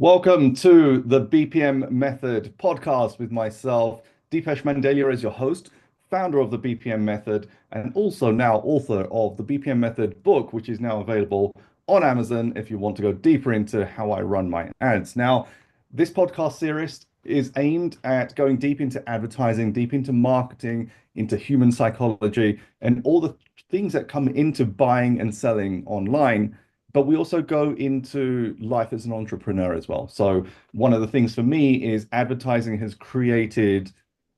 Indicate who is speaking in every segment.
Speaker 1: Welcome to the BPM Method Podcast with myself, Deepesh Mandalia, as your host, founder of the BPM Method, and also now author of the BPM Method book, which is now available on Amazon if you want to go deeper into how I run my ads. Now, this podcast series is aimed at going deep into advertising, deep into marketing, into human psychology, and all the things that come into buying and selling online, but we also go into life as an entrepreneur as well. So one of the things for me is advertising has created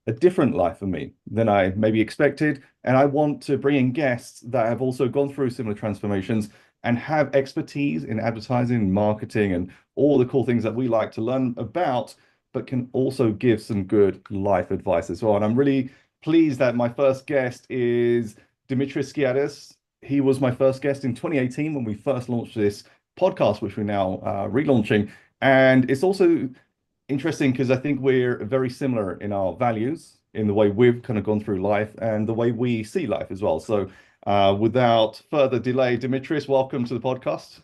Speaker 1: a different life for me than I maybe expected. And I want to bring in guests that have also gone through similar transformations and have expertise in advertising, marketing, and all the cool things that we like to learn about, but can also give some good life advice as well. And I'm really pleased that my first guest is Dimitris Skiadis. He was my first guest in 2018 when we first launched this podcast, which we're now relaunching. And it's also interesting because I think we're very similar in our values, in the way we've kind of gone through life and the way we see life as well. So without further delay, Dimitris, welcome to the podcast.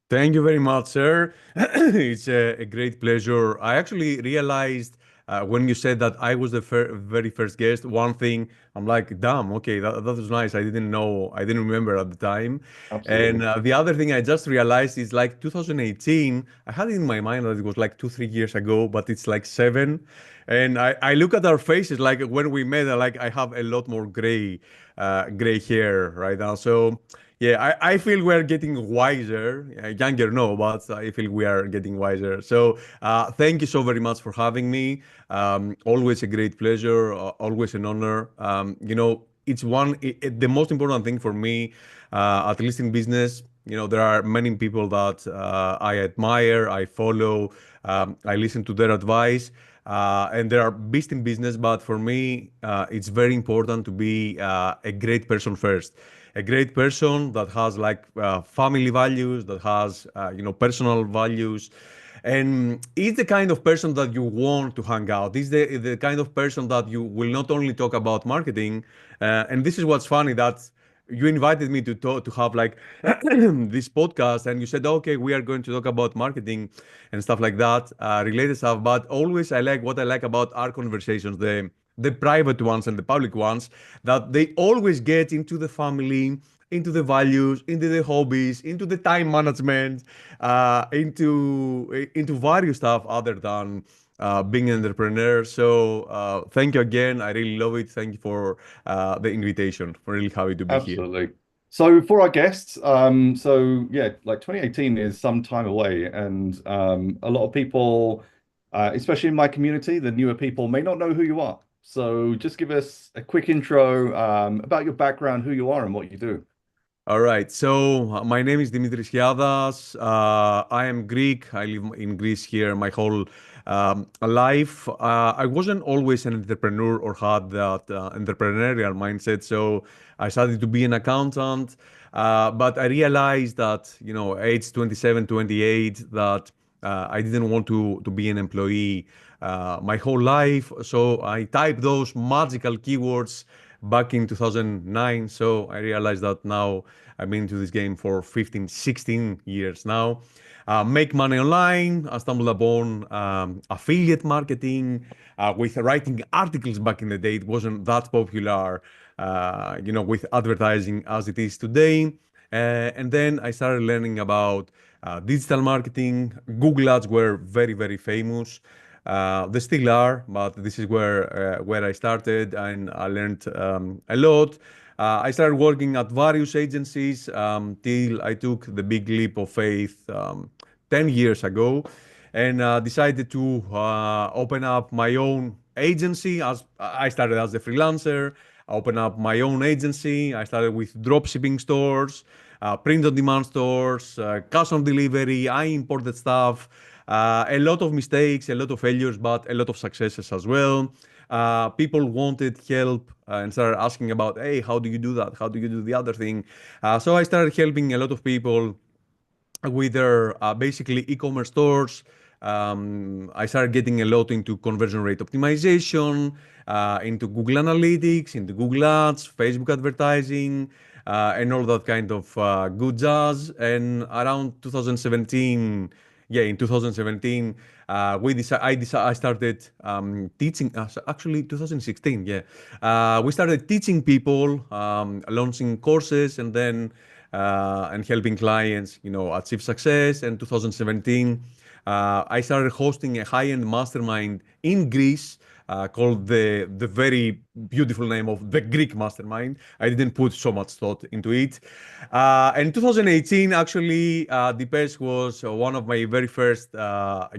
Speaker 2: Thank you very much, sir. It's a great pleasure. I actually realized when you said that I was the very first guest, one thing, I'm like, damn, okay, that was nice. I didn't know, I didn't remember at the time. And
Speaker 1: Absolutely.
Speaker 2: the other thing I just realized is like 2018, I had it in my mind that it was like 2, 3 years ago, but it's like seven. And I look at our faces, like when we met, like I have a lot more gray hair right now. So yeah, I feel we're getting wiser. Younger, no, but I feel we are getting wiser. So thank you so very much for having me. Always a great pleasure, always an honor. It's the most important thing for me, at least in business. There are many people that I admire, I follow, I listen to their advice. And they are beast in business, but for me, it's very important to be a great person first, a great person that has like family values, that has personal values, and is the kind of person that you want to hang out. Is the kind of person that you will not only talk about marketing, and this is what's funny that you invited me to have like this podcast, and you said, okay, we are going to talk about marketing and stuff like that, related stuff. But always, I like what I like about our conversations, the private ones and the public ones, that they always get into the family, into the values, into the hobbies, into the time management, into various stuff other than being an entrepreneur. So thank you again. I really love it. Thank you for the invitation. I'm really happy to be here.
Speaker 1: Absolutely. So for our guests, so yeah, like 2018 is some time away, and a lot of people, especially in my community, the newer people may not know who you are. So just give us a quick intro about your background, who you are, and what you do.
Speaker 2: All right. So my name is Dimitris Chiadas. I am Greek. I live in Greece here my whole life. I wasn't always an entrepreneur or had that entrepreneurial mindset. So I started to be an accountant. But I realized that, age 27, 28, that I didn't want to be an employee my whole life. So I typed those magical keywords back in 2009. So I realized that now I've been into this game for 15, 16 years now. Make money online. I stumbled upon affiliate marketing with writing articles back in the day. It wasn't that popular, with advertising as it is today. And then I started learning about digital marketing. Google Ads were very, very famous. They still are, but this is where I started, and I learned a lot. I started working at various agencies till I took the big leap of faith 10 years ago, and decided to open up my own agency. As I started as a freelancer, I opened up my own agency. I started with dropshipping stores, print-on-demand stores, cash on delivery. I imported stuff. A lot of mistakes, a lot of failures, but a lot of successes as well. People wanted help and started asking about, hey, how do you do that? How do you do the other thing? So I started helping a lot of people with their basically e-commerce stores. I started getting a lot into conversion rate optimization, into Google Analytics, into Google Ads, Facebook advertising, and all that kind of good jazz. And around 2017, yeah, in 2017, I started teaching. Actually, 2016, yeah, we started teaching people, launching courses, and then and helping clients, achieve success. And 2017, I started hosting a high-end mastermind in Greece called the very beautiful name of the Greek Mastermind. I didn't put so much thought into it. And 2018, actually, Dipesh was one of my very first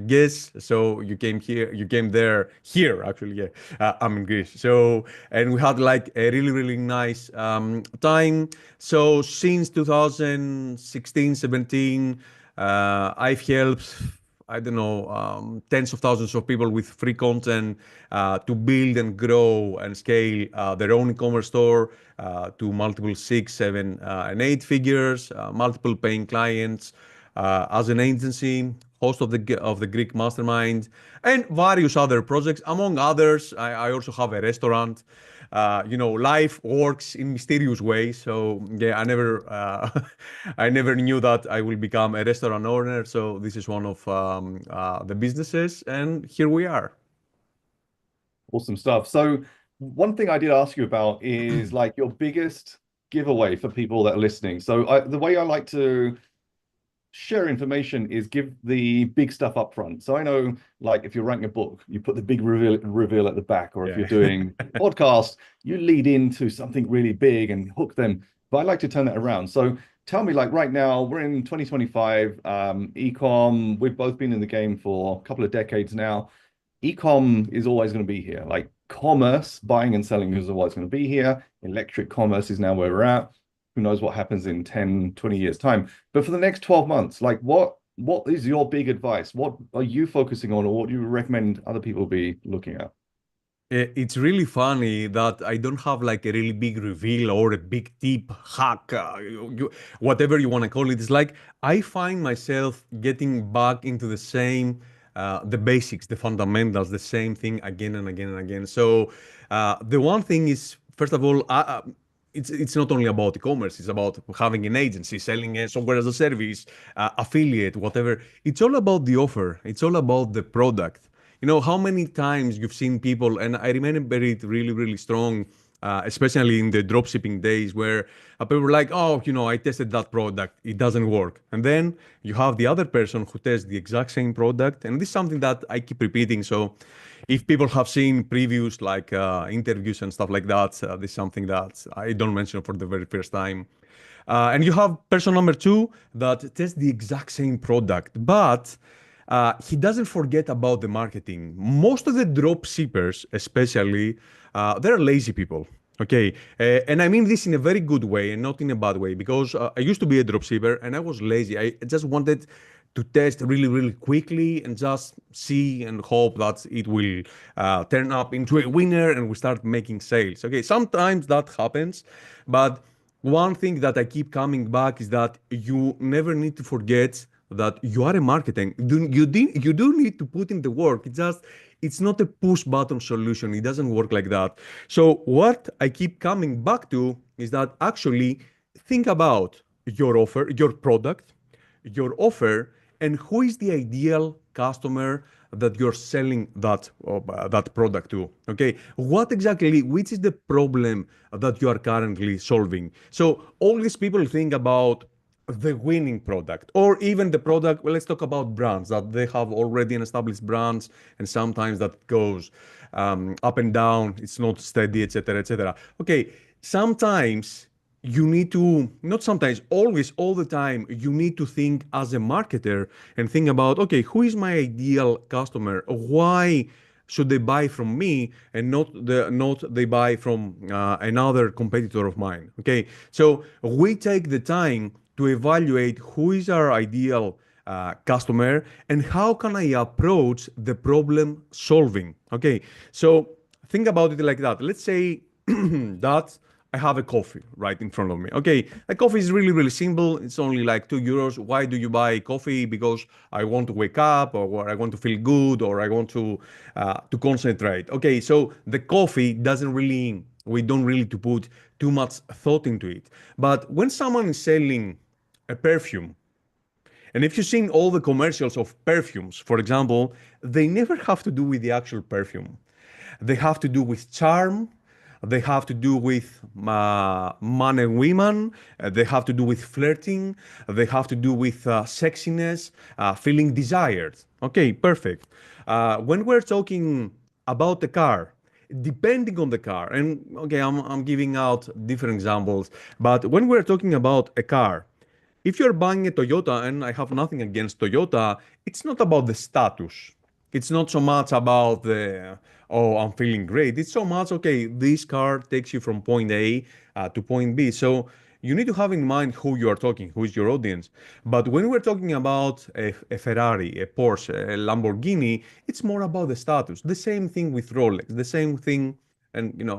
Speaker 2: guests. So you came here, you came there here, actually. Yeah, I'm in Greece. So, and we had like a really, really nice time. So since 2016, 17, I've helped, I don't know, tens of thousands of people with free content to build and grow and scale their own e-commerce store to multiple six, seven, and eight figures, multiple paying clients as an agency, host of the Greek Mastermind, and various other projects. Among others, I also have a restaurant. Life works in mysterious ways. So yeah, I never, I never knew that I will become a restaurant owner. So this is one of the businesses, and here we are.
Speaker 1: Awesome stuff. So one thing I did ask you about is like your biggest giveaway for people that are listening. So the way I like to share information is give the big stuff up front. So I know, like, if you're writing a book, you put the big reveal at the back, or if you're doing a podcast, you lead into something really big and hook them. But I like to turn that around. So tell me, like, right now, we're in 2025, ecom, we've both been in the game for a couple of decades now. Ecom is always going to be here. Like commerce, buying and selling is always going to be here. Electric commerce is now where we're at. Who knows what happens in 10, 20 years time. But for the next 12 months, like what is your big advice? What are you focusing on, or what do you recommend other people be looking at?
Speaker 2: It's really funny that I don't have like a really big reveal or a big tip, hack, whatever you want to call it. It's like I find myself getting back into the basics, the fundamentals, the same thing again and again and again. So the one thing is, first of all, it's not only about e-commerce. It's about having an agency, selling a software as a service, affiliate, whatever. It's all about the offer. It's all about the product. How many times you've seen people, and I remember it really, really strong, especially in the dropshipping days where people were like, oh, I tested that product, it doesn't work. And then you have the other person who tests the exact same product. And this is something that I keep repeating. So if people have seen previous like interviews and stuff like that, this is something that I don't mention for the very first time. And you have person number two that tests the exact same product, but he doesn't forget about the marketing. Most of the drop shippers, especially, they're lazy people. Okay, and I mean this in a very good way and not in a bad way, because I used to be a drop shipper and I was lazy. I just wanted to test really, really quickly and just see and hope that it will turn up into a winner and we start making sales. Okay, sometimes that happens, but one thing that I keep coming back is that you never need to forget that you are a marketing. You do need to put in the work. It's not a push button solution. It doesn't work like that. So what I keep coming back to is that actually think about your offer, your product, your offer, and who is the ideal customer that you're selling that product to. Okay, which is the problem that you are currently solving? So all these people think about the winning product, or even the product. Well, let's talk about brands that they have already an established brands, and sometimes that goes up and down. It's not steady, etc., etc. Okay, sometimes you need to, not sometimes, always, all the time, you need to think as a marketer and think about, okay, who is my ideal customer? Why should they buy from me and not they buy from another competitor of mine? Okay, so we take the time to evaluate who is our ideal customer and how can I approach the problem solving. Okay, so think about it like that. Let's say that I have a coffee right in front of me. Okay, a coffee is really, really simple. It's only like €2. Why do you buy coffee? Because I want to wake up, or I want to feel good, or I want to concentrate. Okay, so the coffee doesn't really, we don't really to put too much thought into it. But when someone is selling a perfume, And if you've seen all the commercials of perfumes, for example, they never have to do with the actual perfume. They have to do with charm. They have to do with man and women. They have to do with flirting. They have to do with sexiness, feeling desired. Okay, perfect. When we're talking about the car, depending on the car, and okay, I'm giving out different examples, but when we're talking about a car, if you're buying a Toyota, and I have nothing against Toyota, it's not about the status. It's not so much about the, oh, I'm feeling great. It's so much, okay, this car takes you from point A to point B. So you need to have in mind who you are talking, who is your audience. But when we're talking about a Ferrari, a Porsche, a Lamborghini, it's more about the status. The same thing with Rolex, the same thing. And,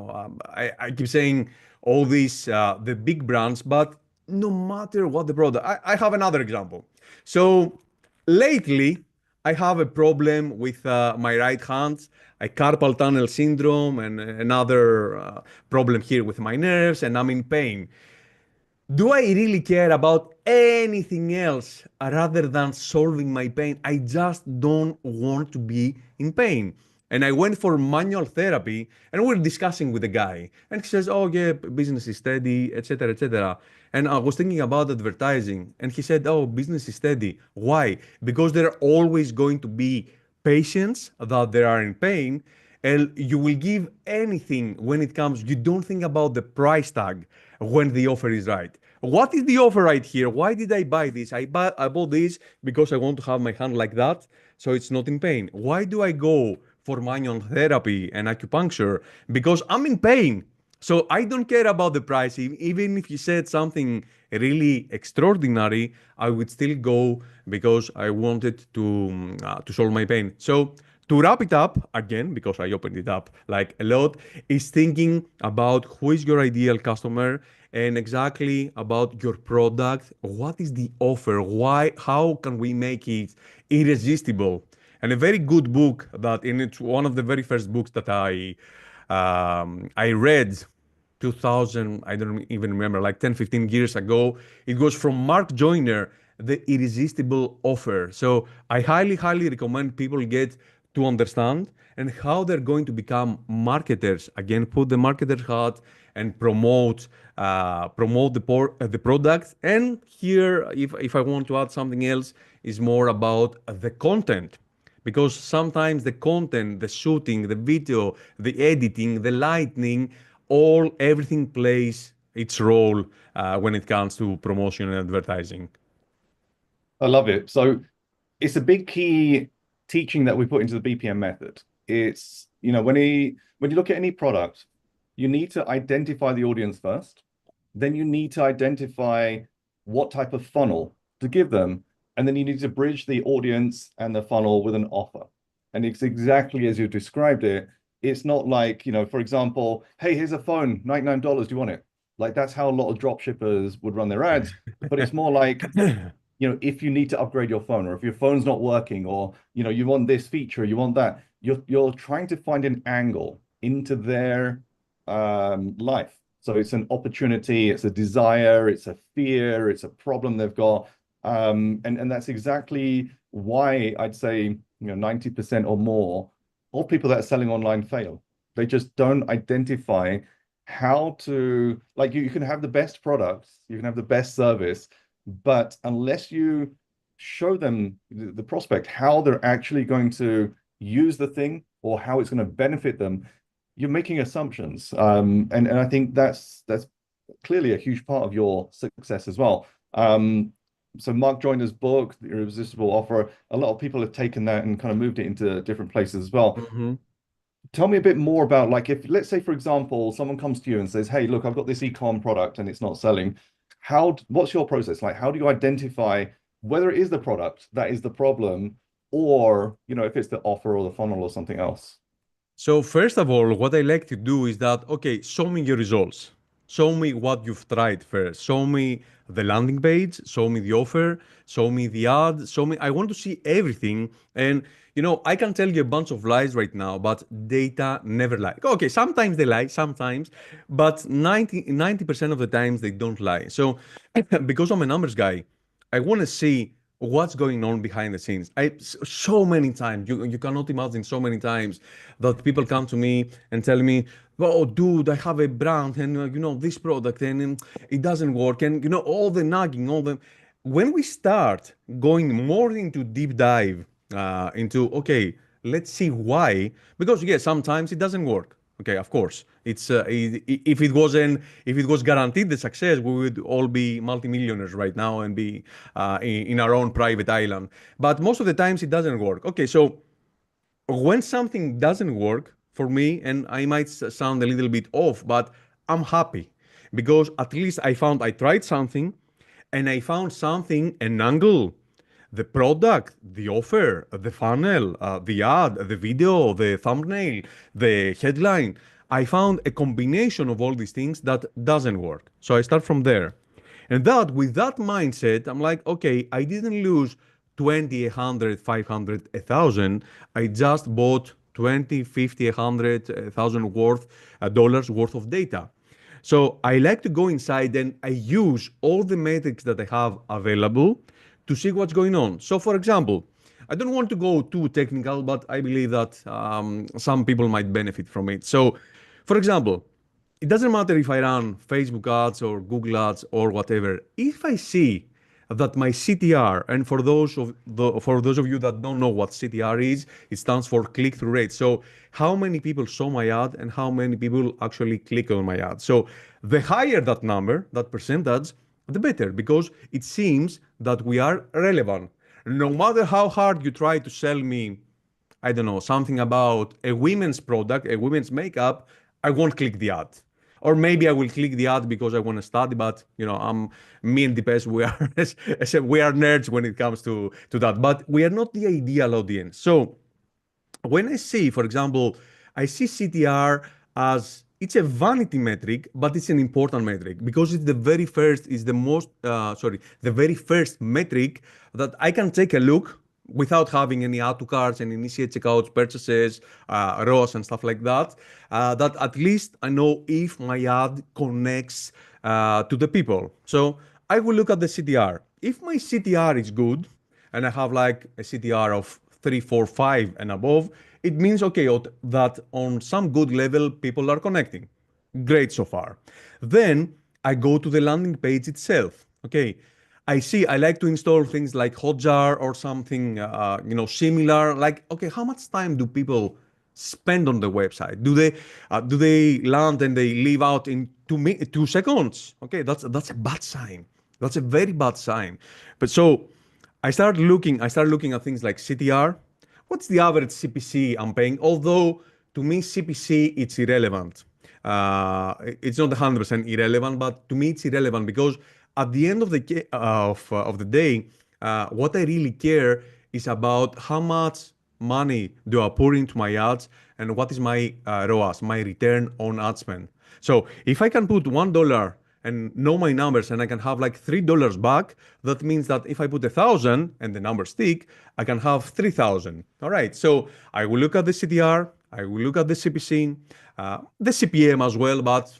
Speaker 2: I keep saying all these, the big brands, but no matter what the product. I have another example. So lately, I have a problem with my right hand, a carpal tunnel syndrome, and another problem here with my nerves, and I'm in pain. Do I really care about anything else rather than solving my pain? I just don't want to be in pain. And I went for manual therapy, and we're discussing with the guy, and he says, "Oh yeah, business is steady, etc., etc." And I was thinking about advertising, and he said, "Oh, business is steady. Why? Because there are always going to be patients that they are in pain, and you will give anything when it comes. You don't think about the price tag when the offer is right. What is the offer right here? Why did I buy this? I bought this because I want to have my hand like that, so it's not in pain. Why do I go for manual therapy and acupuncture? Because I'm in pain. So I don't care about the price. Even if you said something really extraordinary, I would still go because I wanted to solve my pain. So to wrap it up again, because I opened it up like a lot, is thinking about who is your ideal customer and exactly about your product. What is the offer? Why? How can we make it irresistible? And a very good book that, and it's one of the very first books that I read 2000, I don't even remember, like 10, 15 years ago. It was from Mark Joyner, The Irresistible Offer. So I highly, highly recommend people get to understand and how they're going to become marketers. Again, put the marketer hat and promote the product. And here, if I want to add something else, is more about the content, because sometimes the content, the shooting, the video, the editing, the lighting, everything plays its role when it comes to promotion and advertising.
Speaker 1: I love it. So it's a big key teaching that we put into the BPM method. It's, when you look at any product, you need to identify the audience first. Then you need to identify what type of funnel to give them. And then you need to bridge the audience and the funnel with an offer. And it's exactly as you described it. It's not like, for example, hey, here's a phone, $99, do you want it? Like that's how a lot of drop shippers would run their ads. But it's more like, if you need to upgrade your phone, or if your phone's not working, or you want this feature, you want that, you're trying to find an angle into their life. So it's an opportunity, it's a desire, it's a fear, it's a problem they've got. And that's exactly why I'd say 90% or more of people that are selling online fail. They just don't identify how to, like, you can have the best products, you can have the best service, but unless you show them, the prospect, how they're actually going to use the thing or how it's going to benefit them, you're making assumptions. And I think that's clearly a huge part of your success as well. So Mark Joyner's book, The Irresistible Offer, a lot of people have taken that and kind of moved it into different places as well.
Speaker 2: Mm-hmm.
Speaker 1: Tell me a bit more about, like, if, let's say, for example, someone comes to you and says, hey, look, I've got this e-com product and it's not selling. What's your process? Like, how do you identify whether it is the product that is the problem, or, if it's the offer or the funnel or something else?
Speaker 2: So first of all, what I like to do is that, okay, show me your results. Show me what you've tried first. Show me the landing page, show me the offer, show me the ad, I want to see everything. And, I can tell you a bunch of lies right now, but data never lie. Okay, sometimes they lie, sometimes, but 90% of the times they don't lie. So because I'm a numbers guy, I want to see what's going on behind the scenes. So many times, you cannot imagine so many times that people come to me and tell me, oh, dude, I have a brand and this product and it doesn't work. And all the nagging, all the when we start going more into deep dive into, okay, let's see why, because yeah, sometimes it doesn't work. Okay, of course. It's if it was guaranteed the success, we would all be multimillionaires right now and be in our own private island. But most of the times it doesn't work. Okay, so when something doesn't work for me, and I might sound a little bit off, but I'm happy because at least I tried something and I found something, an angle, the product, the offer, the funnel, the ad, the video, the thumbnail, the headline. I found a combination of all these things that doesn't work. So I start from there. And that, with that mindset, I'm like, okay, I didn't lose 20, 100, 500, 1,000. I just bought 20, 50, 100, 1,000 worth dollars worth of data. So I like to go inside and I use all the metrics that I have available to see what's going on. So for example, I don't want to go too technical, but I believe that some people might benefit from it. So for example, it doesn't matter if I run Facebook ads or Google ads or whatever. If I see that my CTR, and for those of you that don't know what CTR is, it stands for click-through rate. So how many people saw my ad and how many people actually click on my ad. So the higher that number, that percentage, the better, because it seems that we are relevant. No matter how hard you try to sell me, I don't know, something about a women's product, a women's makeup, I won't click the ad. Or maybe I will click the ad because I want to study, but me and Deepesh, we are we are nerds when it comes to that. But we are not the ideal audience. So when I see, for example, I see CTR as it's a vanity metric, but it's an important metric because it's the very first, is the most, the very first metric that I can take a look without having any add to carts and initiate checkouts, purchases, ROAS and stuff like that, that at least I know if my ad connects to the people. So I will look at the CTR. If my CTR is good, and I have like a CTR of 3, 4, 5 and above, it means, okay, that on some good level, people are connecting. Great so far. Then I go to the landing page itself. Okay, I like to install things like Hotjar or something, similar. Like, okay, how much time do people spend on the website? Do they land and they leave out in 2 seconds? Okay, that's a bad sign. That's a very bad sign. But so I started looking at things like CTR. What's the average CPC I'm paying? Although to me, CPC, it's irrelevant. It's not 100% irrelevant, but to me, it's irrelevant because at the end of the day, what I really care is about how much money do I pour into my ads and what is my ROAS, my return on ad spend. So if I can put $1 and know my numbers and I can have like $3 back, that means that if I put 1,000 and the numbers stick, I can have 3,000. All right. So I will look at the CTR, I will look at the CPC, the CPM as well, but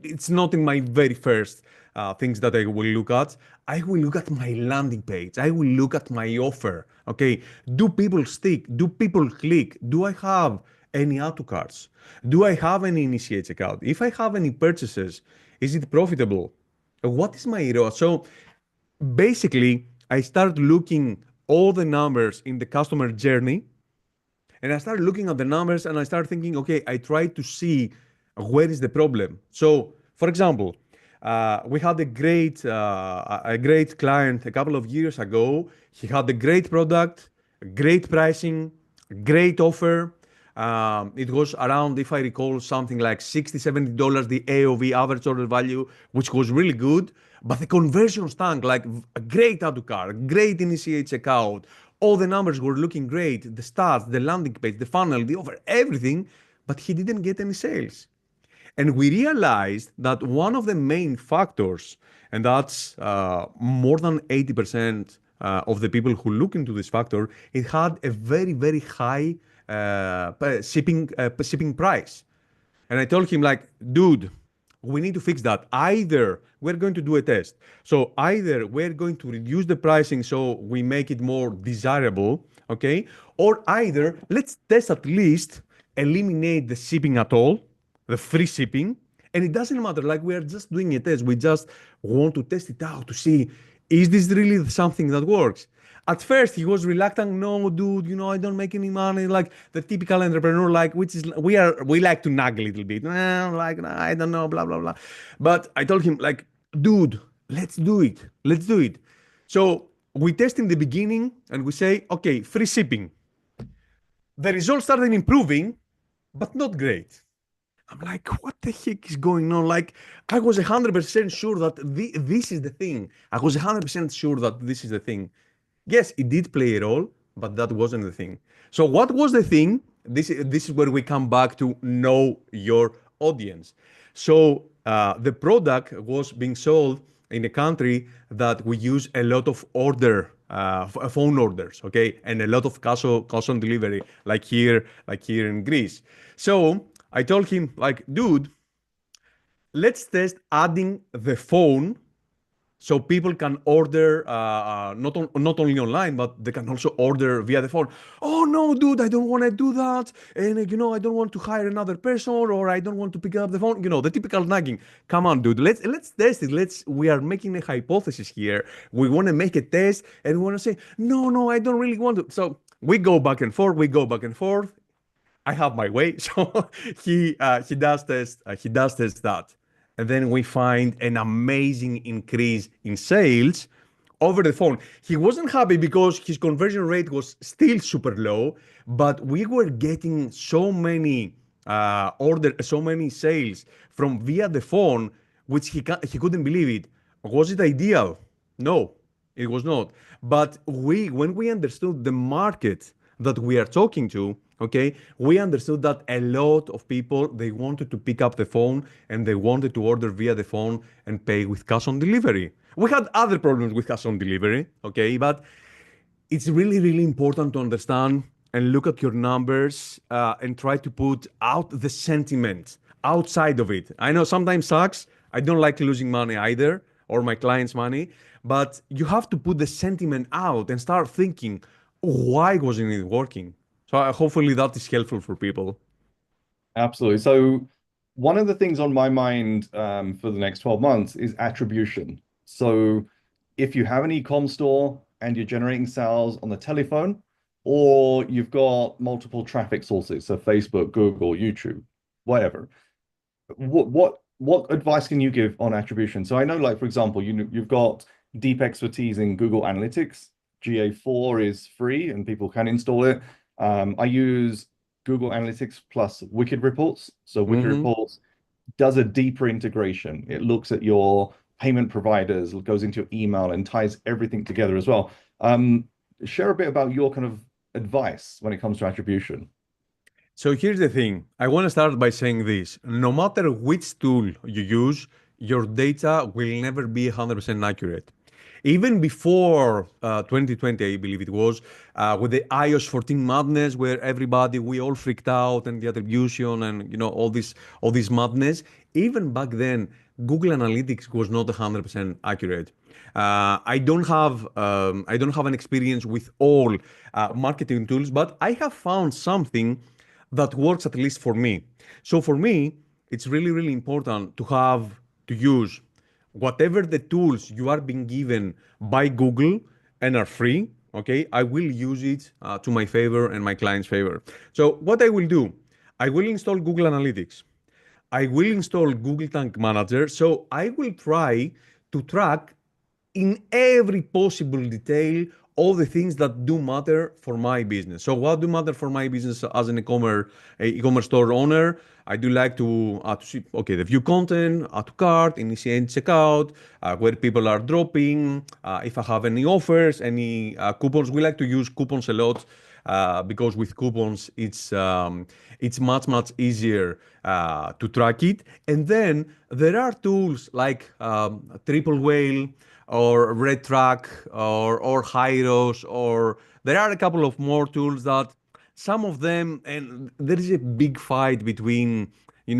Speaker 2: it's not in my very first things that I will look at. I will look at my landing page. I will look at my offer. Okay. Do people stick? Do people click? Do I have any add to carts? Do I have any initiate checkout? If I have any purchases, is it profitable? What is my ROAS? So basically, I start looking all the numbers in the customer journey, and I start looking at the numbers and I start thinking, okay, I try to see where is the problem. So, for example, we had a great client a couple of years ago. He had a great product, great pricing, great offer. It was around, if I recall, something like $60, $70, the AOV, average order value, which was really good. But the conversion stunk, like a great add to cart, great initiate checkout. All the numbers were looking great, the stats, the landing page, the funnel, the offer, everything. But he didn't get any sales. And we realized that one of the main factors, and that's more than 80% of the people who look into this factor, it had a very, very high shipping price. And I told him, like, dude, we need to fix that. Either we're going to do a test. So either we're going to reduce the pricing so we make it more desirable, okay? Or either let's test at least eliminate the shipping at all, the free shipping. And it doesn't matter, like we are just doing a test. We just want to test it out to see, is this really something that works? At first, he was reluctant. No, dude, I don't make any money. Like the typical entrepreneur, like which is we like to nag a little bit. Like I don't know, blah blah blah. But I told him, like, dude, let's do it. Let's do it. So we test in the beginning, and we say, okay, free shipping. The results started improving, but not great. I'm like, what the heck is going on? Like, I was 100% sure that this is the thing. I was 100% sure that this is the thing. Yes, it did play a role, but that wasn't the thing. So what was the thing? This is where we come back to know your audience. So the product was being sold in a country that we use a lot of phone orders, okay, and a lot of cash on delivery, like here in Greece. So I told him, like, dude, let's test adding the phone so people can order not only online, but they can also order via the phone. Oh no, dude, I don't want to do that, and I don't want to hire another person, or I don't want to pick up the phone. The typical nagging. Come on, dude, let's test it. We are making a hypothesis here. We want to make a test, and we want to say no, I don't really want to. So we go back and forth. We go back and forth. I have my way. So he does test that. And then we find an amazing increase in sales over the phone. He wasn't happy because his conversion rate was still super low, but we were getting so many so many sales from via the phone, which he couldn't believe it. Was it ideal? No, it was not. But when we understood the market that we are talking to, okay, we understood that a lot of people, they wanted to pick up the phone and they wanted to order via the phone and pay with cash on delivery. We had other problems with cash on delivery, okay, but it's really, really important to understand and look at your numbers and try to put out the sentiment outside of it. I know sometimes sucks. I don't like losing money either, or my clients' money, but you have to put the sentiment out and start thinking, why wasn't it working? So hopefully that is helpful for people.
Speaker 1: Absolutely. So one of the things on my mind for the next 12 months is attribution. So if you have an e-com store and you're generating sales on the telephone, or you've got multiple traffic sources, so Facebook, Google, YouTube, whatever, what advice can you give on attribution? So I know, like, for example, you've got deep expertise in Google Analytics. GA4 is free and people can install it. I use Google Analytics plus Wicked Reports. So Wicked Reports does a deeper integration. It looks at your payment providers, goes into your email and ties everything together as well. Share a bit about your kind of advice when it comes to attribution.
Speaker 2: So here's the thing. I want to start by saying this. No matter which tool you use, your data will never be 100% accurate. Even before 2020, I believe it was, with the iOS 14 madness, where we all freaked out, and the attribution and all this madness. Even back then, Google Analytics was not 100% accurate. I don't have an experience with all marketing tools, but I have found something that works at least for me. So for me, it's really, really important to use whatever the tools you are being given by Google and are free, okay, I will use it to my favor and my client's favor. So what I will do, I will install Google Analytics. I will install Google Tag Manager. So I will try to track in every possible detail all the things that do matter for my business. So what do matter for my business as an e-commerce store owner? I do like to see, okay, the view content, add to cart, initiate checkout, where people are dropping, if I have any offers, any coupons. We like to use coupons a lot because with coupons, it's much easier to track it. And then there are tools like Triple Whale, or Red Track, or Hyros, or there are a couple of more tools that some of them, and there is a big fight between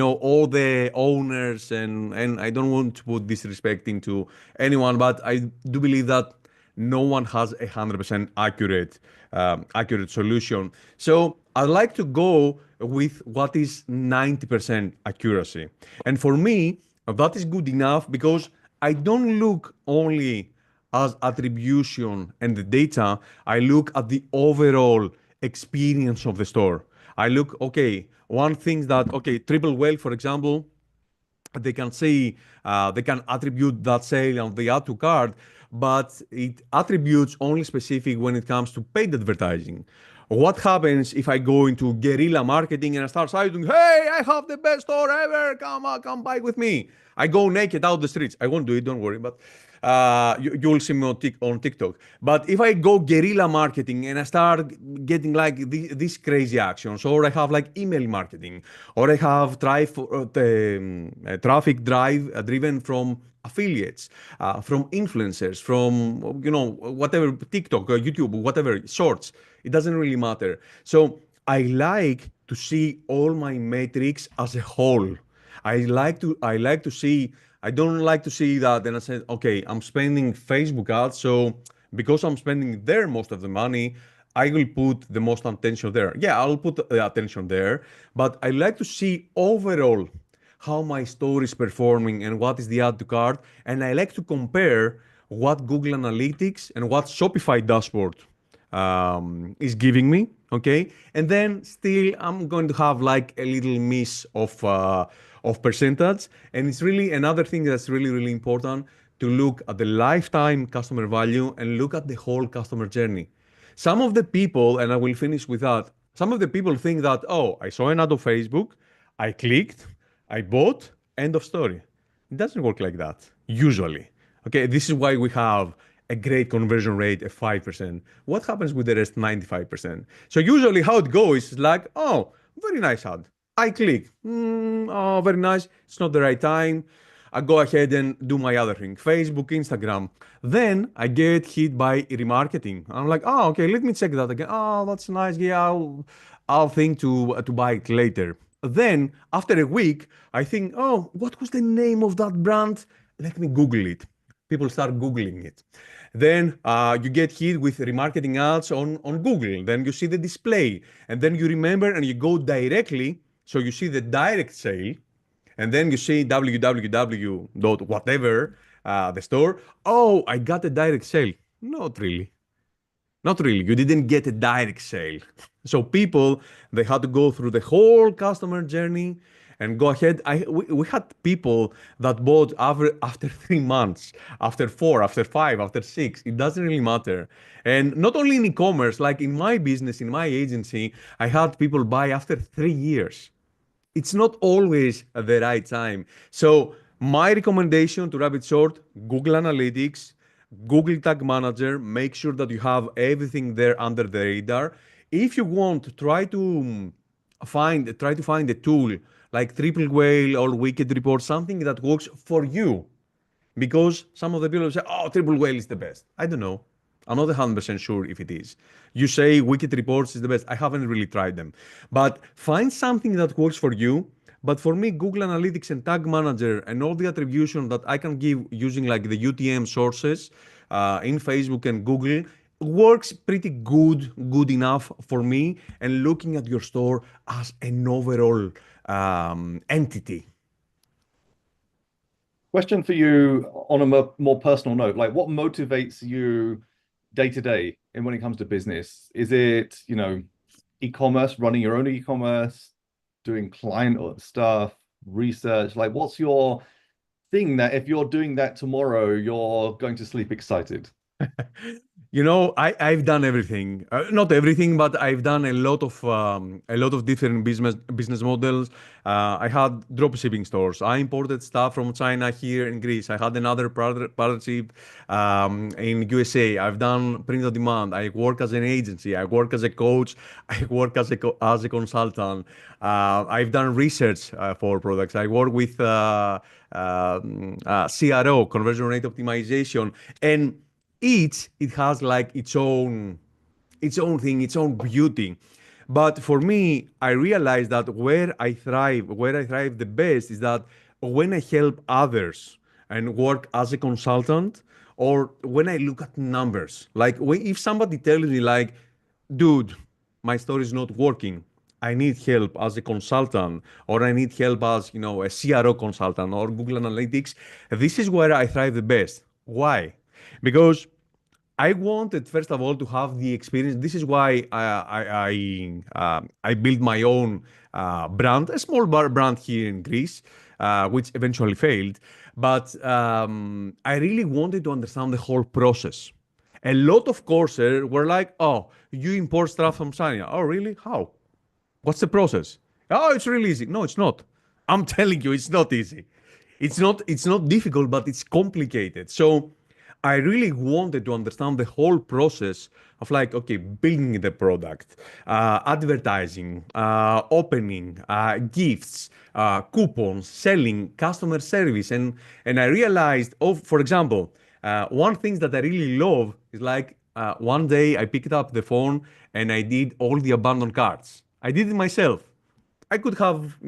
Speaker 2: all the owners, and I don't want to put disrespect into anyone, but I do believe that no one has 100% accurate solution. So I like to go with what is 90% accuracy. And for me, that is good enough because I don't look only as attribution and the data, I look at the overall experience of the store. I look, okay, one thing that, okay, Triple Whale, for example, they can say they can attribute that sale on the add to cart, but it attributes only specific when it comes to paid advertising. What happens if I go into guerrilla marketing and I start shouting, "Hey, I have the best store ever! Come on, come buy with me!" I go naked out the streets. I won't do it, don't worry. But you will see me on TikTok. But if I go guerrilla marketing and I start getting like these crazy actions, or I have like email marketing, or I have traffic driven from affiliates, from influencers, from whatever TikTok, YouTube, whatever shorts. It doesn't really matter. So I like to see all my metrics as a whole. I like to see. I don't like to see that. And I said, okay, I'm spending Facebook ads, so because I'm spending there most of the money, I will put the most attention there. Yeah, I'll put the attention there, but I like to see overall how my store is performing and what is the add to cart, and I like to compare what Google Analytics and what Shopify dashboard is giving me. Okay, and then still I'm going to have like a little miss of percentage, and it's really another thing that's really important to look at the lifetime customer value and look at the whole customer journey. Some of the people, and I will finish with that. Some of the people think that, oh, I saw an ad on Facebook, I clicked, I bought, end of story. It doesn't work like that, usually. Okay, this is why we have a great conversion rate of 5%. What happens with the rest 95%? So usually how it goes is like, oh, very nice ad. I click, oh, very nice. It's not the right time. I go ahead and do my other thing, Facebook, Instagram. Then I get hit by remarketing. I'm like, oh, okay, let me check that again. Oh, that's nice. Yeah, I'll think to buy it later. Then after a week, I think, oh, what was the name of that brand? Let me Google it. People start Googling it. Then you get hit with remarketing ads on Google. Then you see the display. And then you remember and you go directly. So you see the direct sale. And then you see www dot whatever, the store. Oh, I got a direct sale. Not really. Not really. You didn't get a direct sale. So people, they had to go through the whole customer journey and go ahead. We had people that bought after 3 months, after four, after five, after six. It doesn't really matter. And not only in e-commerce, like in my business, in my agency, I had people buy after 3 years. It's not always at the right time. So my recommendation, to wrap it short, Google Analytics, Google Tag Manager, make sure that you have everything there under the radar. If you want, try to find a tool like Triple Whale or Wicked Report, something that works for you. Because some of the people say, oh, Triple Whale is the best. I don't know. I'm not 100% sure if it is. You say Wicked Reports is the best. I haven't really tried them. But find something that works for you. But for me, Google Analytics and Tag Manager and all the attribution that I can give using like the UTM sources in Facebook and Google works pretty good enough for me. And looking at your store as an overall entity.
Speaker 1: Question for you on a more personal note, like what motivates you day to day and when it comes to business? Is it, e-commerce, running your own e-commerce, doing client stuff, research? Like what's your thing that if you're doing that tomorrow, you're going to sleep excited?
Speaker 2: I've done everything. Not everything, but I've done a lot of different business models. I had drop shipping stores. I imported stuff from China here in Greece. I had another partnership in USA. I've done print on demand. I work as an agency. I work as a coach. I work as a consultant. I've done research for products. I work with CRO, conversion rate optimization, and it has like its own thing, its own beauty. But for me, I realized that where I thrive the best is that when I help others and work as a consultant, or when I look at numbers. Like if somebody tells me like, dude, my story is not working. I need help as a consultant, or I need help as a CRO consultant or Google Analytics. This is where I thrive the best. Why? Because I wanted, first of all, to have the experience. This is why I built my own brand, a small brand here in Greece, which eventually failed. But I really wanted to understand the whole process. A lot of courses were like, "Oh, you import stuff from China. Oh, really? How? What's the process? Oh, it's really easy." No, it's not. I'm telling you, it's not easy. It's not difficult, but it's complicated. So I really wanted to understand the whole process of like, okay, building the product, advertising, opening, gifts, coupons, selling, customer service. And I realized, oh, for example, one thing that I really love is like one day I picked up the phone and I did all the abandoned carts. I did it myself. I could have,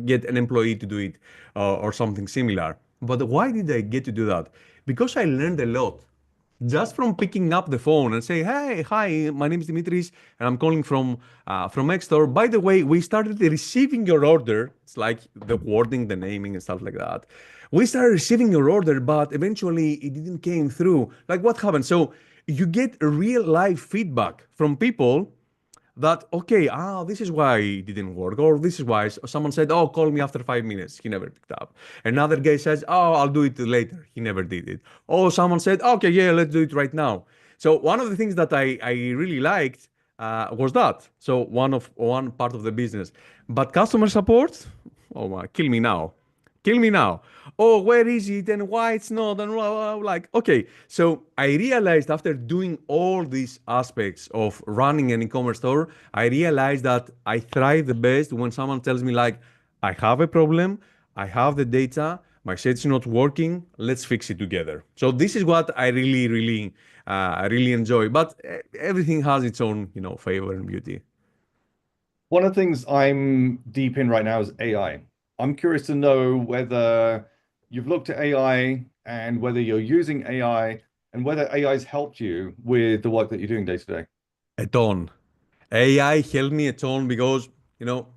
Speaker 2: get an employee to do it or something similar. But why did I get to do that? Because I learned a lot just from picking up the phone and say, "Hey, hi, my name is Dimitris, and I'm calling from X store. By the way, we started receiving your order." It's like the wording, the naming, and stuff like that. We started receiving your order, but eventually it didn't came through. Like, what happened? So you get real life feedback from people that, okay, this is why it didn't work, or this is why someone said, "Oh, call me after 5 minutes." He never picked up. Another guy says, "Oh, I'll do it later." He never did it. Oh, someone said, "Okay, yeah, let's do it right now." So one of the things that I really liked was that. So one part of the business, but customer support, oh my, kill me now. Kill me now. Oh, where is it and why it's not? And blah, blah, like, okay. So I realized after doing all these aspects of running an e-commerce store, I realized that I thrive the best when someone tells me like, I have a problem, I have the data, my site is not working, let's fix it together. So this is what I really enjoy. But everything has its own, favor and beauty.
Speaker 1: One of the things I'm deep in right now is AI. I'm curious to know whether you've looked at AI and whether you're using AI and whether AI's helped you with the work that you're doing day to day.
Speaker 2: A ton. AI helped me a ton because, you know,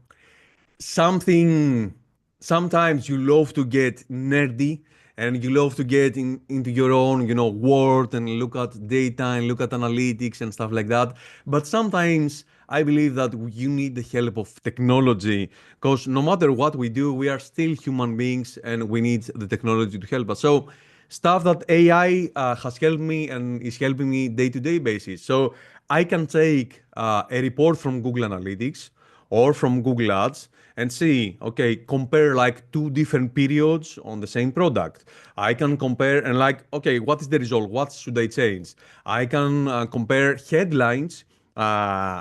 Speaker 2: something sometimes you love to get nerdy and you love to get into your own world and look at data and look at analytics and stuff like that, but sometimes I believe that you need the help of technology because no matter what we do we are still human beings and we need the technology to help us. So stuff that AI has helped me and is helping me day-to-day basis. So I can take a report from Google Analytics or from Google Ads and see, okay, compare like two different periods on the same product. I can compare and like, okay, what is the result? What should I change? I can compare headlines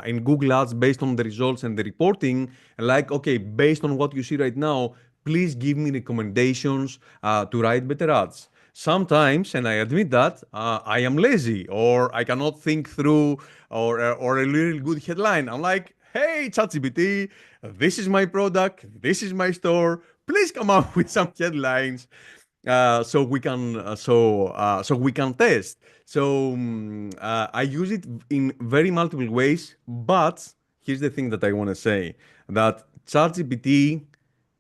Speaker 2: in Google Ads based on the results and the reporting. And like, okay, based on what you see right now, please give me recommendations to write better ads. Sometimes, and I admit that, I am lazy or I cannot think through or a really good headline. I'm like, hey, ChatGPT, this is my product, this is my store. Please come up with some headlines so we can test. So I use it in very multiple ways. But here's the thing that I want to say: that ChatGPT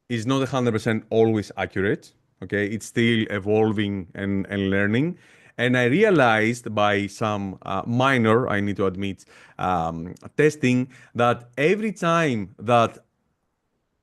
Speaker 2: is not 100% always accurate. Okay, it's still evolving and learning. And I realized by some minor, I need to admit, testing that every time that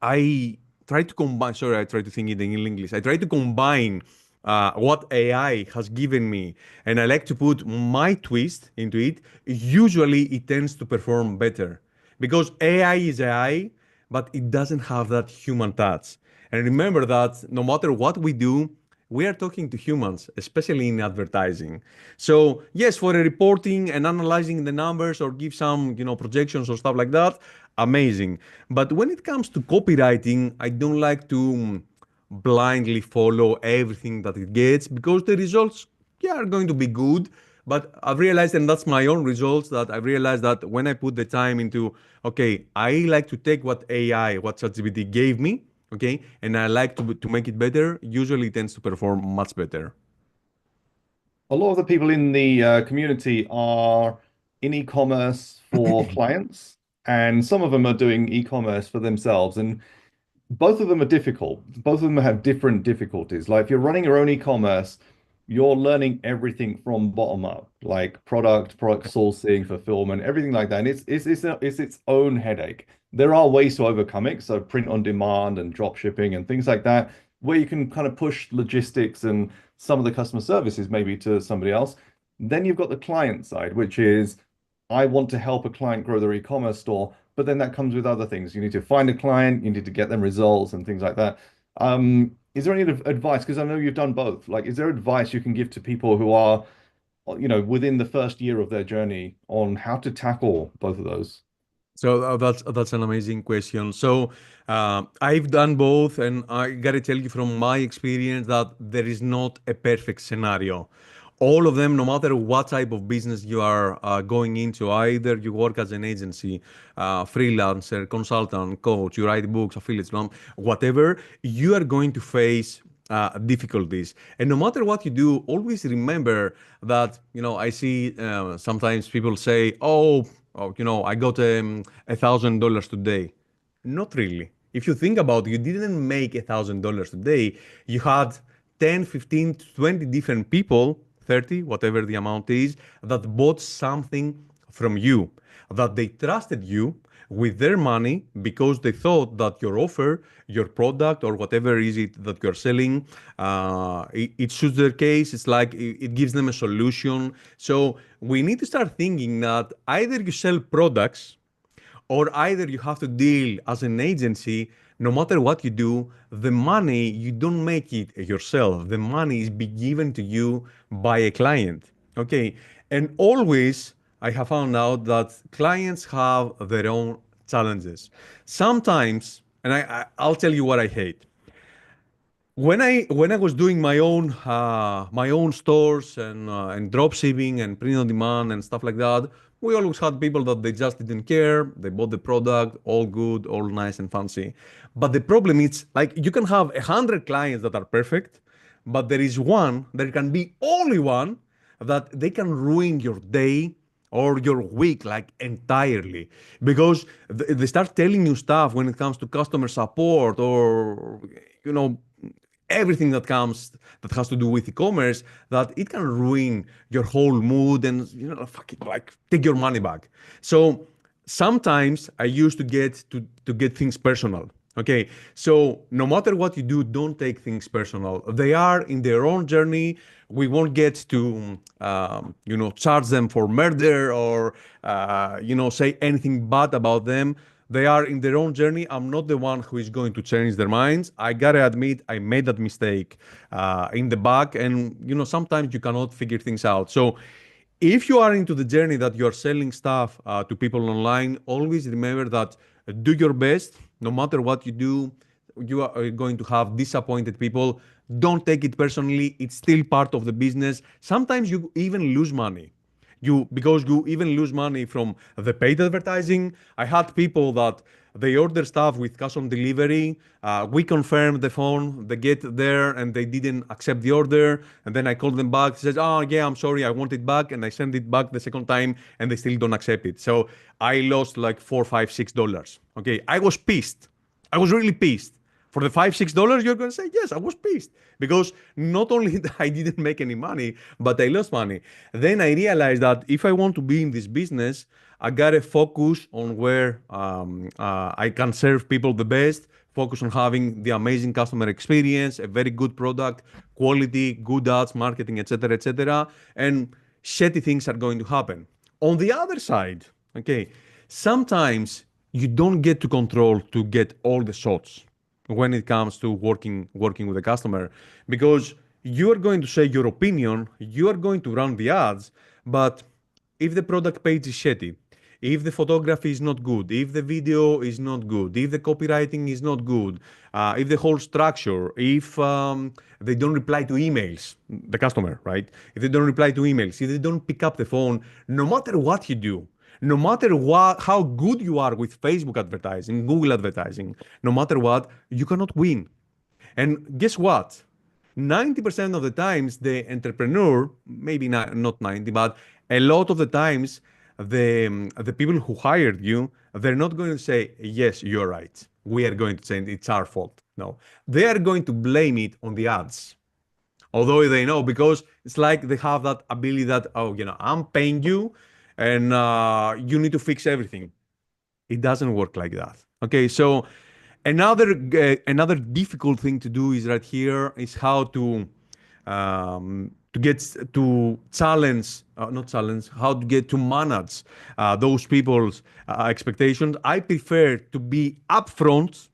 Speaker 2: I try to combine, sorry, I try to think it in English. I try to combine what AI has given me and I like to put my twist into it. Usually it tends to perform better because AI is AI, but it doesn't have that human touch. And remember that no matter what we do, we are talking to humans, especially in advertising. So yes, for a reporting and analyzing the numbers or give some, projections or stuff like that, amazing. But when it comes to copywriting, I don't like to blindly follow everything that it gets because the results, yeah, are going to be good, But I've realized, and that's my own results, that I've realized that when I put the time into, okay, I like to take what AI, what ChatGPT gave me, okay, and I like to make it better, usually it tends to perform much better.
Speaker 1: A lot of the people in the community are in e-commerce for clients, and some of them are doing e-commerce for themselves. And both of them are difficult. Both of them have different difficulties. Like if you're running your own e-commerce, you're learning everything from bottom up, like product sourcing, fulfillment, everything like that. And it's its own headache. There are ways to overcome it, so print on demand and drop shipping and things like that, where you can kind of push logistics and some of the customer services maybe to somebody else. Then you've got the client side, which is I want to help a client grow their e-commerce store, but then that comes with other things. You need to find a client, you need to get them results and things like that. Is there any advice? Because I know you've done both. Like, is there advice you can give to people who are, within the first year of their journey on how to tackle both of those?
Speaker 2: So that's an amazing question. So I've done both, and I gotta tell you from my experience that there is not a perfect scenario. All of them, no matter what type of business you are going into, either you work as an agency, freelancer, consultant, coach, you write books, affiliates, whatever, you are going to face difficulties. And no matter what you do, always remember that, I see sometimes people say, oh, I got $1,000 today. Not really. If you think about it, you didn't make $1,000 today. You had 10, 15, 20 different people, 30, whatever the amount is, that bought something from you, that they trusted you with their money because they thought that your offer, your product, or whatever is it that you're selling, it suits their case. It's like it gives them a solution. So we need to start thinking that either you sell products or either you have to deal as an agency. No matter what you do, the money, you don't make it yourself. The money is be given to you by a client. Okay. And always I have found out that clients have their own challenges. Sometimes, and I'll tell you what I hate. When I was doing my own stores and drop shipping and print on demand and stuff like that, we always had people that they just didn't care. They bought the product, all good, all nice and fancy. But the problem is, like, you can have 100 clients that are perfect, but there can be only one that they can ruin your day or your week like entirely because they start telling you stuff when it comes to customer support or you know everything that has to do with e-commerce, that it can ruin your whole mood and fuck it, like take your money back. So sometimes I used to get things personal. Okay, so no matter what you do, don't take things personal. They are in their own journey. We won't get to charge them for murder or say anything bad about them. They are in their own journey. I'm not the one who is going to change their minds. I gotta admit, I made that mistake in the back, and sometimes you cannot figure things out. So if you are into the journey that you're selling stuff to people online, always remember that do your best. No matter what you do, you are going to have disappointed people. Don't take it personally. It's still part of the business. Sometimes you even lose money. Because you even lose money from the paid advertising. I had people that they order stuff with cash on delivery. We confirm the phone, they get there and they didn't accept the order. And then I called them back. He says, "Oh yeah, I'm sorry, I want it back." And I send it back the second time and they still don't accept it. So I lost like $4, $5, $6. Okay, I was pissed. I was really pissed. For the $5, $6, you're gonna say, yes, I was pissed. Because not only that I didn't make any money, but I lost money. Then I realized that if I want to be in this business, I gotta focus on where I can serve people the best, focus on having the amazing customer experience, a very good product, quality, good ads, marketing, etc., etc. And shitty things are going to happen. On the other side, okay, sometimes you don't get to control to get all the shots when it comes to working with a customer, because you are going to say your opinion, you are going to run the ads, but if the product page is shitty, if the photography is not good, if the video is not good, if the copywriting is not good, if the whole structure, if they don't reply to emails, the customer, right? If they don't reply to emails, if they don't pick up the phone, no matter what you do, no matter how good you are with Facebook advertising, Google advertising, no matter what, you cannot win. And guess what? 90% of the times, the entrepreneur, maybe not 90, but a lot of the times, the people who hired you, they're not going to say, yes, you're right. We are going to say it's our fault. No, they are going to blame it on the ads. Although they know, because it's like they have that ability that, oh, I'm paying you and you need to fix everything. It doesn't work like that. Okay, so another difficult thing to do is right here is how to get to challenge, not challenge, how to get to manage those people's expectations. I prefer to be upfront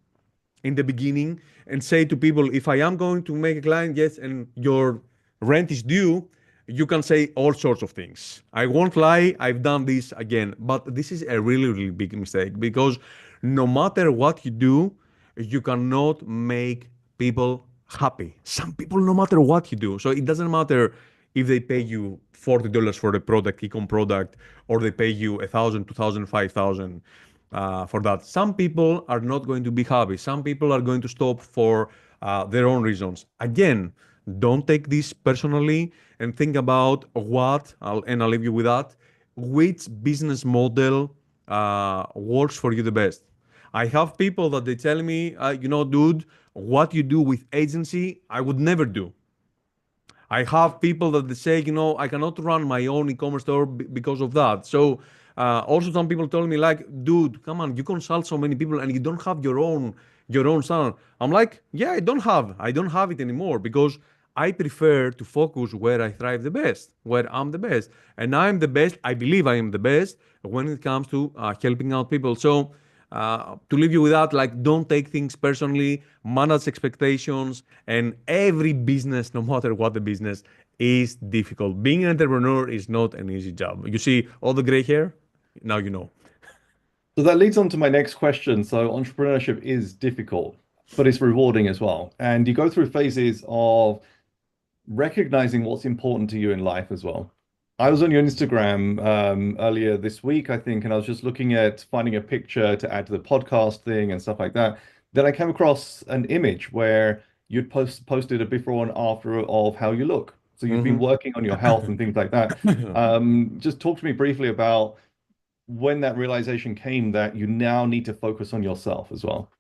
Speaker 2: in the beginning and say to people, if I am going to make a client, yes, and your rent is due, you can say all sorts of things. I won't lie, I've done this again. But this is a really, really big mistake, because no matter what you do, you cannot make people happy. Some people, no matter what you do. So it doesn't matter if they pay you $40 for a product, e-com product, or they pay you 1,000, 2,000, 5,000 for that. Some people are not going to be happy. Some people are going to stop for their own reasons. Again, don't take this personally and think about and I'll leave you with that, which business model works for you the best. I have people that they tell me, dude, what you do with agency, I would never do. I have people that they say, I cannot run my own e-commerce store because of that. So also some people told me like, dude, come on, you consult so many people and you don't have your own channel. I'm like, yeah, I don't have it anymore, because I prefer to focus where I thrive the best, where I'm the best. And I'm the best, I believe I am the best when it comes to helping out people. So to leave you with that, like, don't take things personally, manage expectations, and every business, no matter what the business, is difficult. Being an entrepreneur is not an easy job. You see all the gray hair? Now you know.
Speaker 1: So that leads on to my next question. So entrepreneurship is difficult, but it's rewarding as well. And you go through phases of recognizing what's important to you in life as well. I was on your Instagram earlier this week, I think, and I was just looking at finding a picture to add to the podcast thing and stuff like that. Then I came across an image where you'd posted a before and after of how you look. So you've been working on your health and things like that. Just talk to me briefly about when that realization came that you now need to focus on yourself as well.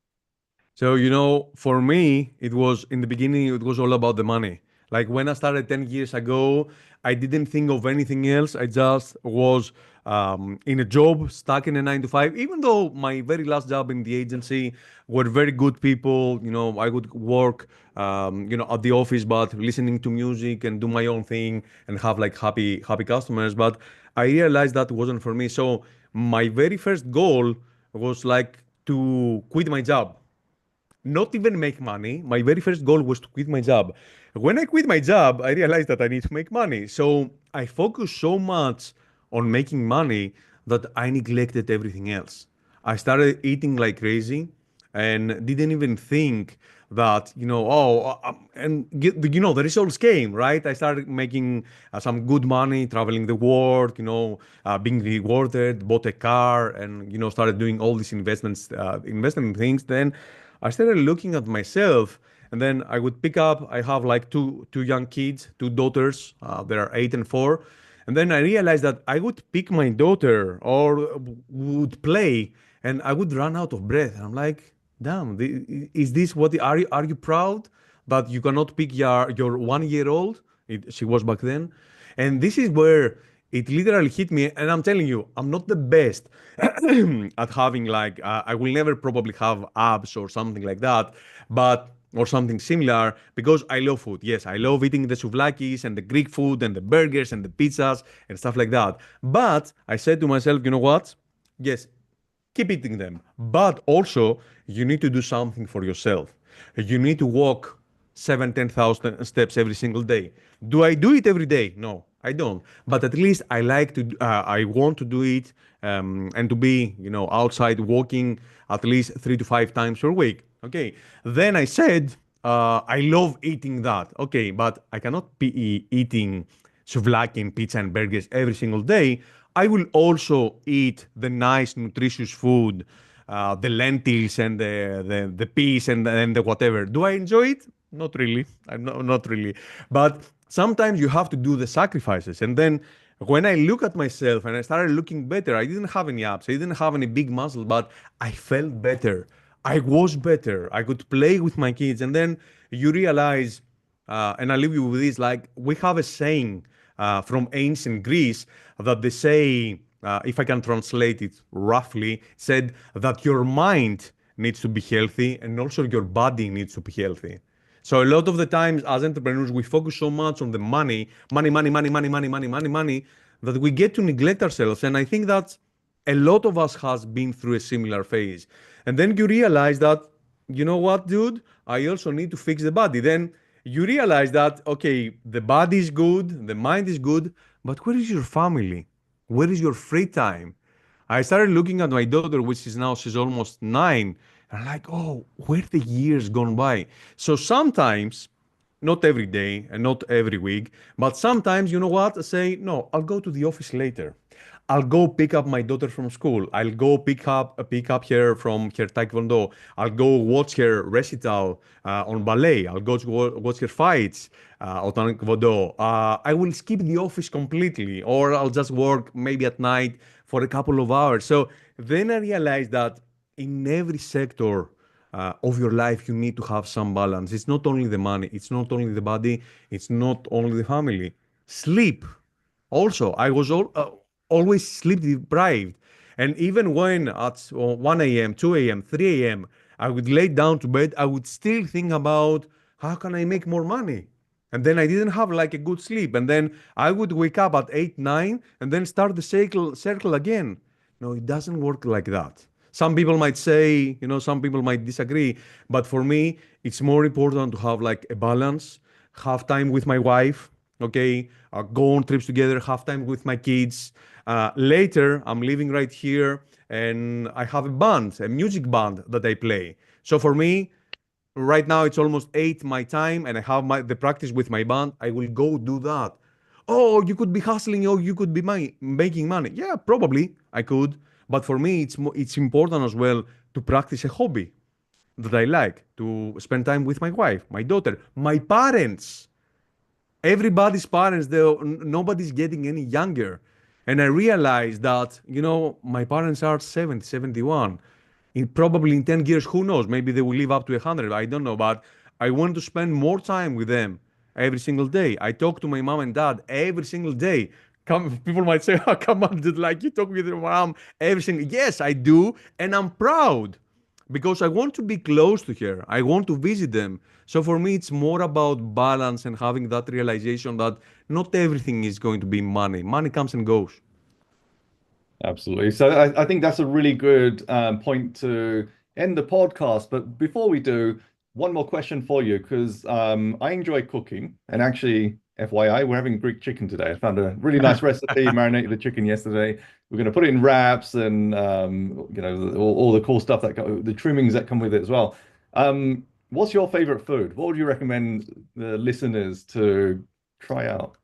Speaker 2: So, for me, it was in the beginning, it was all about the money. Like when I started 10 years ago, I didn't think of anything else. I just was in a job, stuck in a 9 to 5, even though my very last job in the agency were very good people. I would work, at the office, but listening to music and do my own thing and have like happy customers. But I realized that wasn't for me. So my very first goal was like to quit my job, not even make money. My very first goal was to quit my job. When I quit my job, I realized that I need to make money. So I focused so much on making money that I neglected everything else. I started eating like crazy and didn't even think that, the results came, right? I started making some good money, traveling the world, being rewarded, bought a car, and, started doing all these investment things. Then I started looking at myself, and then I would pick up. I have like two young kids, two daughters. They are 8 and 4, and then I realized that I would pick my daughter or would play, and I would run out of breath. And I'm like, damn, is this what? Are you proud that you cannot pick your 1 year old? She was back then, and this is where it literally hit me. And I'm telling you, I'm not the best at having like I will never probably have abs or something like that, but or something similar, because I love food. Yes, I love eating the souvlakis and the Greek food and the burgers and the pizzas and stuff like that. But I said to myself, you know what? Yes, keep eating them. But also, you need to do something for yourself. You need to walk 7, 10,000 steps every single day. Do I do it every day? No, I don't. But at least I like to, I want to do it and to be, outside walking at least 3 to 5 times per week. Okay. Then I said, I love eating that. Okay, but I cannot be eating souvlaki and pizza and burgers every single day. I will also eat the nice, nutritious food, the lentils and the peas and the whatever. Do I enjoy it? Not really. Not really. But sometimes you have to do the sacrifices. And then when I look at myself and I started looking better, I didn't have any abs, I didn't have any big muscle, but I felt better. I was better. I could play with my kids. And then you realize, and I leave you with this, like we have a saying from ancient Greece that they say, if I can translate it roughly, said that your mind needs to be healthy and also your body needs to be healthy. So a lot of the times as entrepreneurs, we focus so much on the money, that we get to neglect ourselves. And I think that a lot of us has been through a similar phase. And then you realize that, you know what, dude, I also need to fix the body. Then you realize that, okay, the body is good, the mind is good, but where is your family? Where is your free time? I started looking at my daughter, which is now, she's almost 9. And I'm like, oh, where the years gone by? So sometimes, not every day and not every week, but sometimes, you know what? I say, no, I'll go to the office later. I'll go pick up my daughter from school. I'll go pick up her from her taekwondo. I'll go watch her recital on ballet. I'll go to watch her fights on taekwondo. I will skip the office completely, or I'll just work maybe at night for a couple of hours. So then I realized that in every sector of your life, you need to have some balance. It's not only the money, it's not only the body, it's not only the family. Sleep. Also, I was always sleep deprived. And even when at 1 a.m., 2 a.m., 3 a.m., I would lay down to bed, I would still think about how can I make more money? And then I didn't have like a good sleep. And then I would wake up at 8, 9, and then start the circle again. No, it doesn't work like that. Some people might say, some people might disagree. But for me, it's more important to have like a balance, have time with my wife, okay, go on trips together, have time with my kids. Later, I'm living right here and I have a band, a music band that I play. So for me, right now it's almost 8 my time and I have the practice with my band. I will go do that. Oh, you could be hustling or you could be making money. Yeah, probably I could. But for me, it's important as well to practice a hobby that I like, to spend time with my wife, my daughter, my parents. Everybody's parents, nobody's getting any younger. And I realized that, my parents are 70, 71. Probably in 10 years, who knows? Maybe they will live up to 100. I don't know. But I want to spend more time with them every single day. I talk to my mom and dad every single day. People might say, oh, come on, dude, like you talk with your mom every single. Yes, I do. And I'm proud because I want to be close to her. I want to visit them. So for me, it's more about balance and having that realization that not everything is going to be money. Money comes and goes.
Speaker 1: Absolutely. So I think that's a really good point to end the podcast. But before we do, one more question for you, because I enjoy cooking. And actually, FYI, we're having Greek chicken today. I found a really nice recipe, marinated the chicken yesterday. We're going to put it in wraps and, all the cool stuff the trimmings that come with it as well. What's your favorite food? What would you recommend the listeners to try out?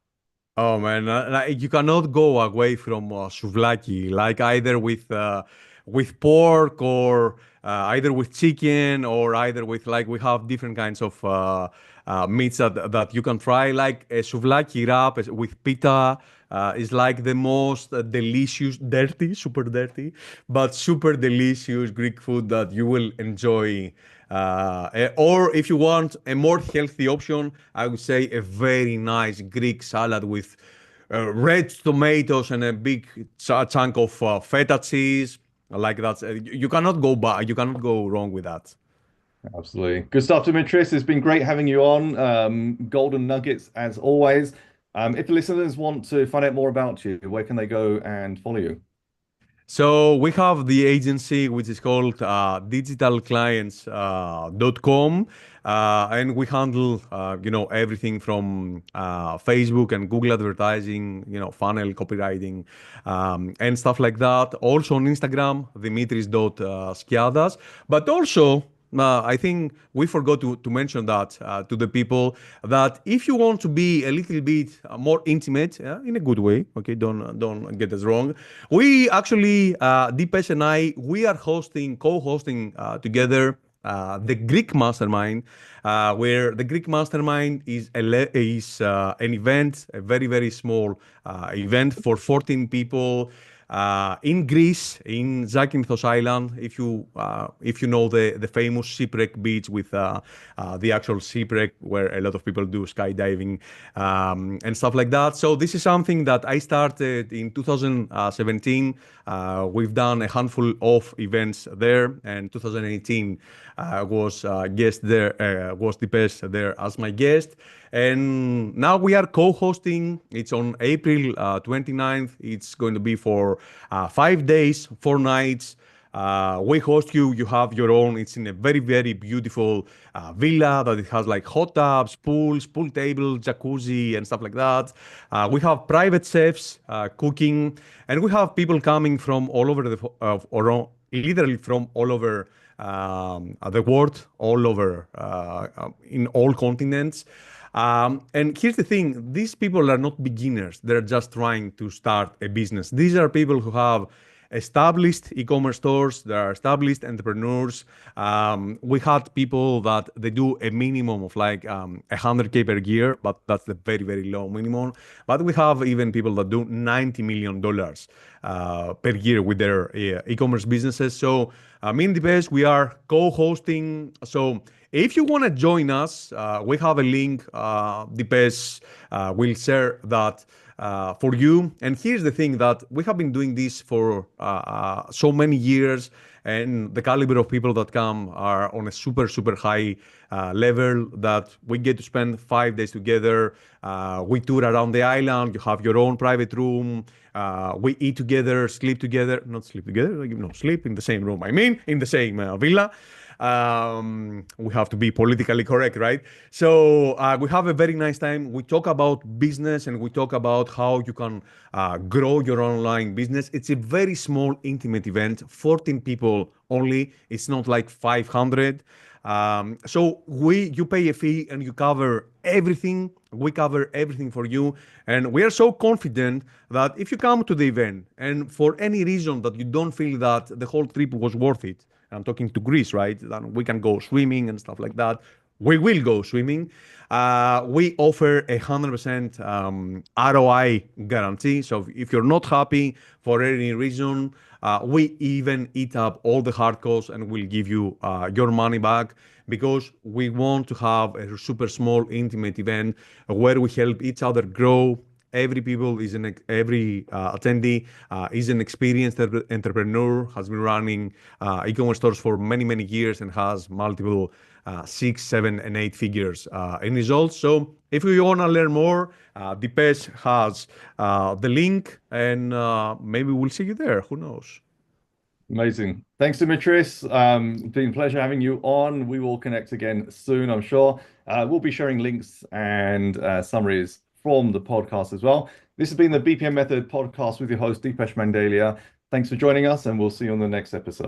Speaker 2: Oh man, like, you cannot go away from souvlaki, like either with pork or either with chicken or either with like we have different kinds of meats that you can try. Like a souvlaki wrap with pita is like the most delicious, dirty, super dirty, but super delicious Greek food that you will enjoy. Or if you want a more healthy option, I would say a very nice Greek salad with red tomatoes and a big chunk of feta cheese. Like that, you cannot go back. You cannot go wrong with that.
Speaker 1: Absolutely. Good stuff, Dimitris. It's been great having you on. Golden nuggets as always. If the listeners want to find out more about you, where can they go and follow you?
Speaker 2: So we have the agency which is called digitalclients.com, and we handle everything from Facebook and Google advertising, funnel copywriting, and stuff like that. Also on Instagram, dimitris.skiadas, but also I think we forgot to mention that to the people that if you want to be a little bit more intimate, in a good way, okay, don't get us wrong. We actually, Deepesh and I, we are co-hosting together the Greek Mastermind, where the Greek Mastermind is an event, a very very small event for 14 people in Greece, in Zakynthos Island, if you know the famous shipwreck beach with the actual shipwreck where a lot of people do skydiving and stuff like that. So this is something that I started in 2017. We've done a handful of events there, and 2018 was the best there as my guest. And now we are co-hosting. It's on April 29th. It's going to be for 5 days, 4 nights. We host you. You have your own. It's in a very, very beautiful villa that it has like hot tubs, pools, pool table, jacuzzi, and stuff like that. We have private chefs cooking, and we have people coming from all over literally from all over the world, all over in all continents. And here's the thing, these people are not beginners. They're just trying to start a business. These are people who have established e-commerce stores. They are established entrepreneurs. We had people that they do a minimum of like 100K per year, but that's the very, very low minimum. But we have even people that do $90 million per year with their e-commerce businesses. So me and Dipesh, we are co-hosting. So if you want to join us, we have a link. Dipesh will share that for you. And here's the thing that we have been doing this for so many years, and the caliber of people that come are on a super, super high level that we get to spend 5 days together. We tour around the island. You have your own private room. We eat together, sleep together. Not sleep together, sleep in the same room. I mean, in the same villa. We have to be politically correct, right? So we have a very nice time. We talk about business and we talk about how you can grow your online business. It's a very small, intimate event, 14 people only. It's not like 500. So you pay a fee and you cover everything. We cover everything for you. And we are so confident that if you come to the event and for any reason that you don't feel that the whole trip was worth it, I'm talking to Greece, right? Then we can go swimming and stuff like that. We will go swimming. We offer 100% ROI guarantee. So if you're not happy for any reason, we even eat up all the hard costs and we'll give you your money back, because we want to have a super small, intimate event where we help each other grow. Every attendee is an experienced entrepreneur, has been running e-commerce stores for many, many years and has multiple 6, 7, and 8 figures in results. So if you want to learn more, Dipesh has the link, and maybe we'll see you there. Who knows?
Speaker 1: Amazing. Thanks, Dimitris. It's been a pleasure having you on. We will connect again soon, I'm sure. We'll be sharing links and summaries from the podcast as well. This has been the BPM Method Podcast with your host, Deepesh Mandalia. Thanks for joining us, and we'll see you on the next episode.